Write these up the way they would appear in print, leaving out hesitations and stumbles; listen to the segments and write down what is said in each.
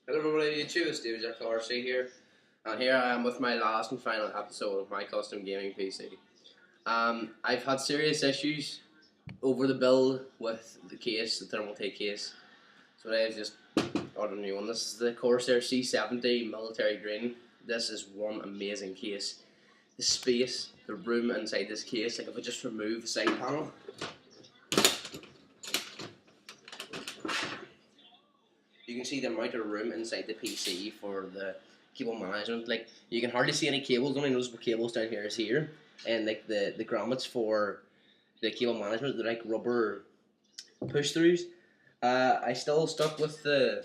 Hello everybody, YouTube, it's David Jack RC here, and here I am with my last and final episode of my custom gaming PC. I've had serious issues over the build with the case, the Thermaltake case, so I've just ordered a new one. This is the Corsair C70 Military Green. This is one amazing case. The space, the room inside this case, like if I just remove the side panel, you can see the amount of room inside the PC for the cable management. Like you can hardly see any cables. The only noticeable cables down here is here, and like the grommets for the cable management, they're like rubber push throughs. I still stuck with the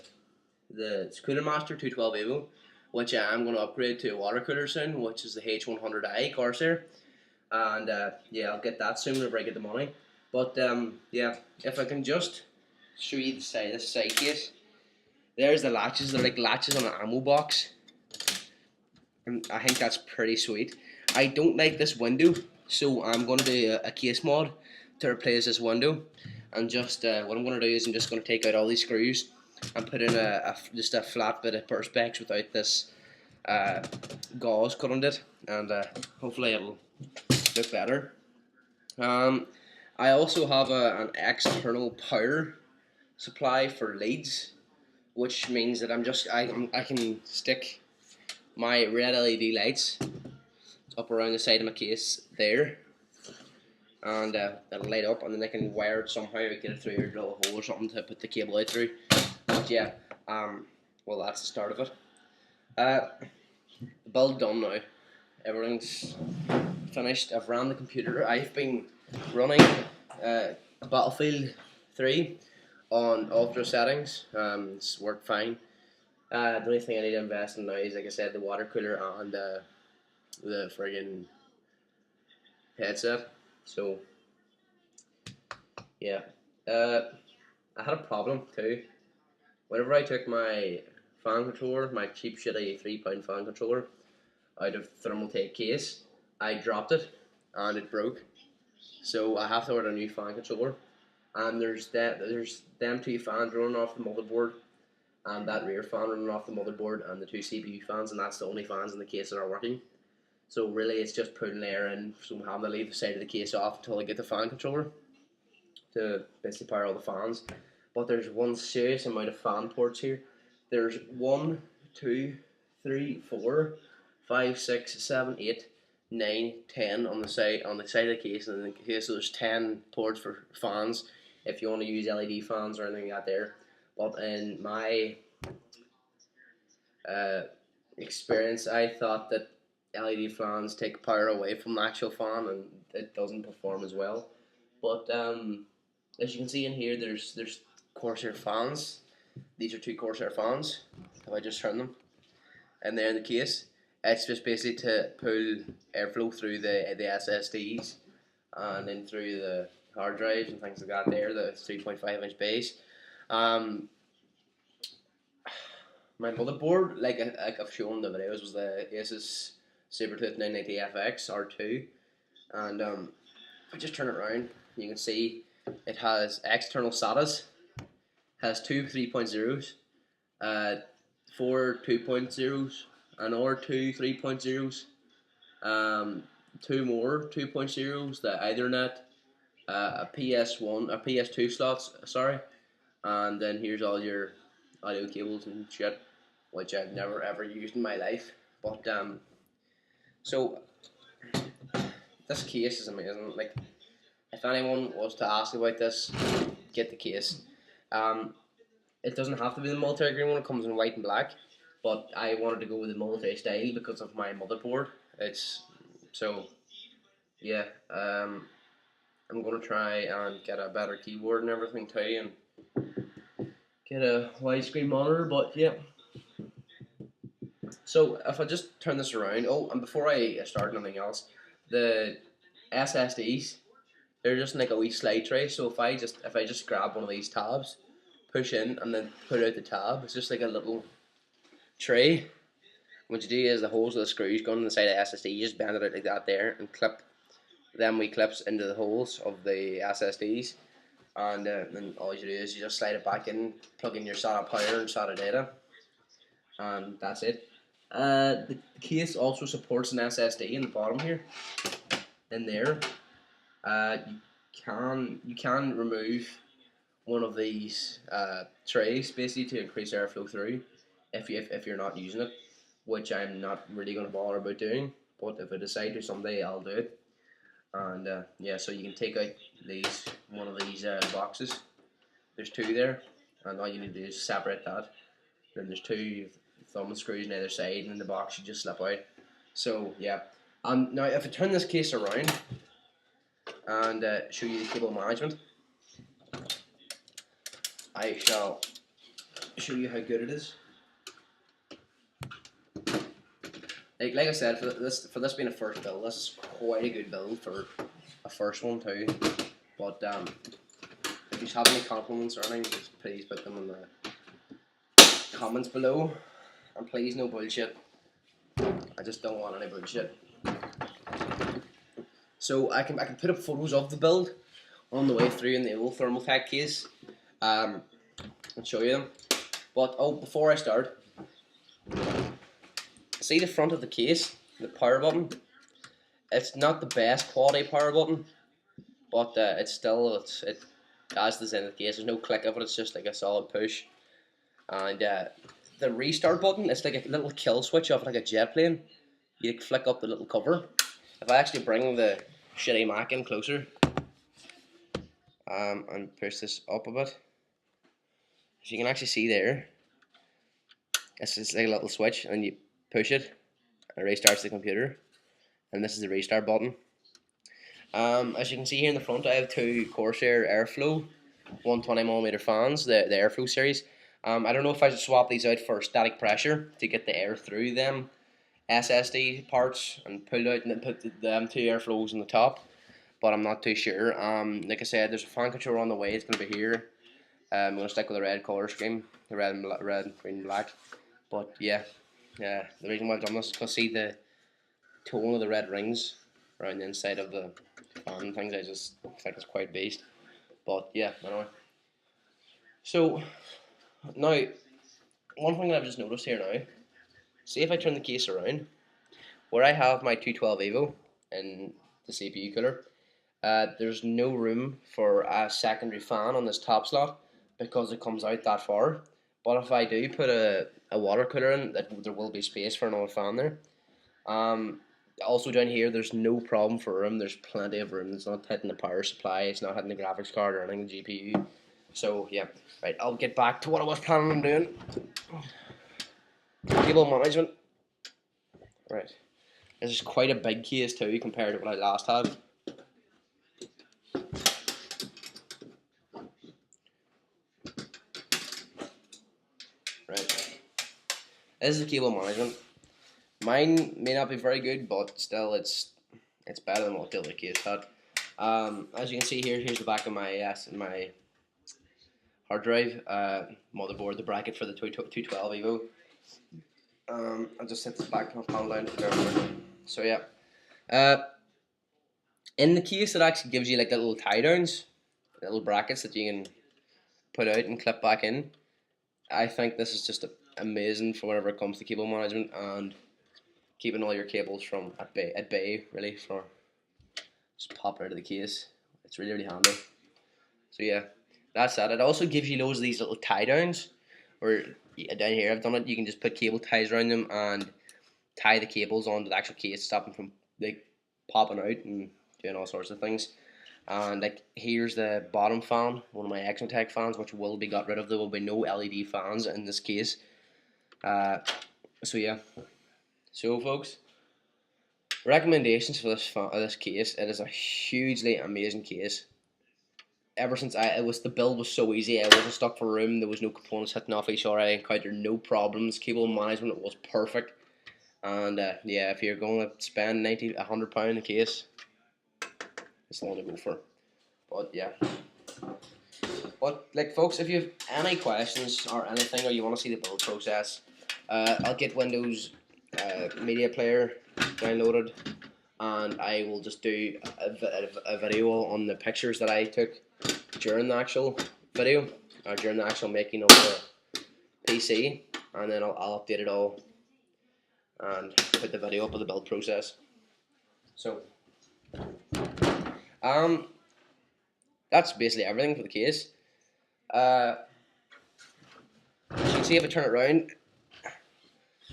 Cooler Master 212 Evo, which I am going to upgrade to a water cooler soon, which is the H100i Corsair, and yeah, I'll get that soon whenever I get the money. But yeah, if I can just show you this side case. There's the latches. They're like latches on an ammo box, and I think that's pretty sweet. I don't like this window, so I'm going to do a case mod to replace this window. And just what I'm going to do is I'm just going to take out all these screws and put in just a flat bit of perspex without this gauze cut on it, and hopefully it'll look better. I also have an external power supply for leads, which means that I can stick my red LED lights up around the side of my case there, and it'll light up, and then I can wire it somehow, or get it through, or drill a hole or something to put the cable out through. But yeah, well, that's the start of it. The build done now. Everything's finished. I've ran the computer. I've been running Battlefield 3 on ultra settings. It's worked fine. The only thing I need to invest in now is, like I said, the water cooler and the friggin' headset. So yeah, I had a problem too. Whenever I took my fan controller, my cheap shitty £3 fan controller, out of Thermaltake case, I dropped it and it broke. So I have to order a new fan controller. And there's them two fans running off the motherboard, and that rear fan running off the motherboard, and the two CPU fans, and that's the only fans in the case that are working. So really, it's just putting air in. So I'm having to leave the side of the case off until I get the fan controller to basically power all the fans. But there's one serious amount of fan ports here. There's 1, 2, 3, 4, 5, 6, 7, 8, 9, 10 on the side of the case, and in the case so there's 10 ports for fans if you want to use LED fans or anything like that there. But in my experience, I thought that LED fans take power away from the actual fan, and it doesn't perform as well. But as you can see in here, there's Corsair fans. These are two Corsair fans. If I just turn them, and they're in the case. It's just basically to pull airflow through the SSDs and then through the hard drives and things like that there, the 3.5-inch base. My motherboard, like I've shown the videos, was the Asus Sabertooth 990FX R2. And if I just turn it around, you can see it has external SATAs, has two 3.0s, 4 2.0s, another two 3.0s, two more 2.0s, the Ethernet, a PS1, a PS2 slots, sorry, and then here's all your audio cables and shit, which I've never ever used in my life. But so this case is amazing. Like, if anyone was to ask about this, get the case. It doesn't have to be the military green one. It comes in white and black, but I wanted to go with the military style because of my motherboard. It's so yeah. I'm gonna try and get a better keyboard and everything too, and get a widescreen monitor. But yeah. So if I just turn this around, oh, and before I start anything else, the SSDs, they're just like a wee slide tray. So if I just grab one of these tabs, push in and then put out the tab, it's just like a little tray. What you do is the holes of the screws go on the side of the SSD, you just bend it out like that there and clip them wee clips into the holes of the SSDs, and then all you do is you just slide it back in, plug in your SATA power and SATA data, and that's it. The case also supports an SSD in the bottom here, in there. You can remove one of these trays basically to increase airflow through if you're not using it, which I'm not really going to bother about doing. But if I decide to someday, I'll do it. And yeah, so you can take out one of these boxes. There's two there, and all you need to do is separate that. Then there's two thumb screws on either side, and in the box you just slip out. So yeah. Now if I turn this case around and show you the cable management, I shall show you how good it is. Like I said, for this being a first build, this is quite a good build for a first one too. But if you have any compliments or anything, just please put them in the comments below. And please, no bullshit. I just don't want any bullshit. So I can put up photos of the build on the way through in the old Thermaltake case, and show you them. But before I start, see the front of the case, the power button. It's not the best quality power button, but it's still it as the in the case. There's no click of it. It's just like a solid push. And the restart button, it's like a little kill switch of like a jet plane. You flick up the little cover. If I actually bring the shitty Mac in closer, and push this up a bit, as you can actually see there, it's just like a little switch, and you push it, and it restarts the computer. And this is the restart button. As you can see here in the front, I have two Corsair Airflow 120mm fans, the Airflow series. I don't know if I should swap these out for static pressure to get the air through them SSD parts and pull out and then put them two airflows on the top, but I'm not too sure. Like I said, there's a fan controller on the way. It's going to be here. I'm going to stick with the red colour scheme, the red, green, and black. But yeah, the reason why I've done this is because see the tone of the red rings around the inside of the fan things. I just think it's quite based. But yeah, anyway. So now, one thing that I've just noticed here now, see if I turn the case around, where I have my 212 Evo in the CPU cooler, there's no room for a secondary fan on this top slot because it comes out that far. But if I do put a water cooler in, there will be space for another fan there. Also down here, there's no problem for room. There's plenty of room. It's not hitting the power supply. It's not hitting the graphics card or anything, the GPU. So yeah, right. I'll get back to what I was planning on doing. Cable management. Right. This is quite a big case too compared to what I last had. Right. This is the cable management. Mine may not be very good, but still it's better than what the other case had. As you can see here, here's the back of my my hard drive, motherboard, the bracket for the 212 Evo. I'll just set this back panel down. So yeah, in the case it actually gives you like little tie downs, little brackets that you can put out and clip back in. I think this is just amazing for whenever it comes to cable management and keeping all your cables from at bay really, for just popping out of the case. It's really handy. So yeah, that's that. It also gives you loads of these little tie downs, or down here I've done it. You can just put cable ties around them and tie the cables onto the actual case, stop them from like popping out and doing all sorts of things. And like here's the bottom fan, one of my Exotech fans, which will be got rid of. There will be no LED fans in this case. So yeah. So folks, recommendations for this case. It is a hugely amazing case. Ever since the build was so easy, I wasn't stuck for room. There was no components hitting off each other. I encountered no problems. Cable management was perfect. And yeah, if you're going to spend £100 a case, it's the one to go for. But yeah. But like folks, if you have any questions or anything, or you want to see the build process, I'll get Windows Media Player downloaded, and I will just do a video on the pictures that I took during the actual video, or during the actual making of the PC. and then I'll update it all and put the video up of the build process. So, um, that's basically everything for the case. As you can see, if I turn it around,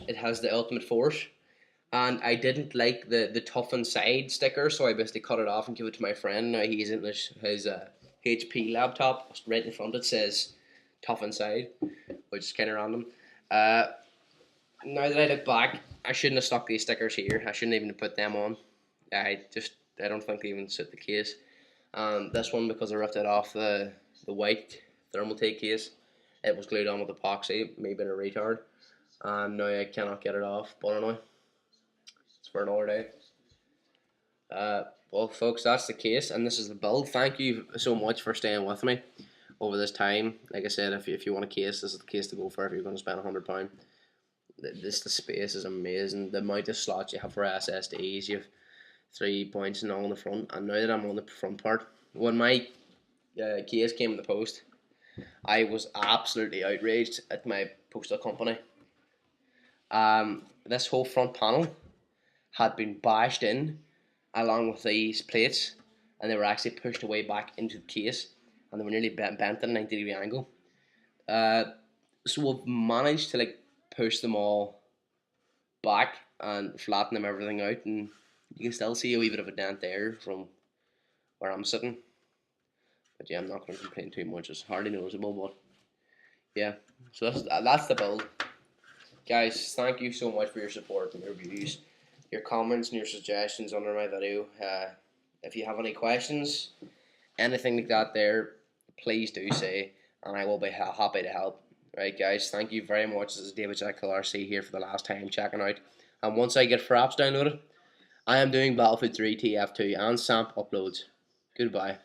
it has the Ultimate Force, and I didn't like the tough inside sticker, so I basically cut it off and give it to my friend. Now he's in his HP laptop. Right in front it says tough inside, which is kind of random. Now that I look back, I shouldn't have stuck these stickers here. I shouldn't even have put them on. I don't think they even suit the case. This one, because I ripped it off the white Thermaltake case, it was glued on with epoxy, me being a retard. And now I cannot get it off, but anyway, it's for another day. Well, folks, that's the case, and this is the build. Thank you so much for staying with me over this time. Like I said, if you want a case, this is the case to go for if you're going to spend £100. The space is amazing. The amount of slots you have for SSDs, you have 3 points and all in the front. And now that I'm on the front part, when my case came in the post, I was absolutely outraged at my postal company. This whole front panel had been bashed in along with these plates, and they were actually pushed away back into the case, and they were nearly bent at a 90-degree angle. So we've managed to push them all back and flatten them everything out, and you can still see a wee bit of a dent there from where I'm sitting. But yeah, I'm not going to complain too much. It's hardly noticeable, but yeah. So that's the build. Guys, thank you so much for your support and your views, your comments and your suggestions under my video. If you have any questions, anything like that there, please do say, and I will be happy to help. Right, guys, thank you very much. This is David Jekyll RC here for the last time checking out. And once I get Fraps downloaded, I am doing Battlefield 3 TF2 and SAMP uploads. Goodbye.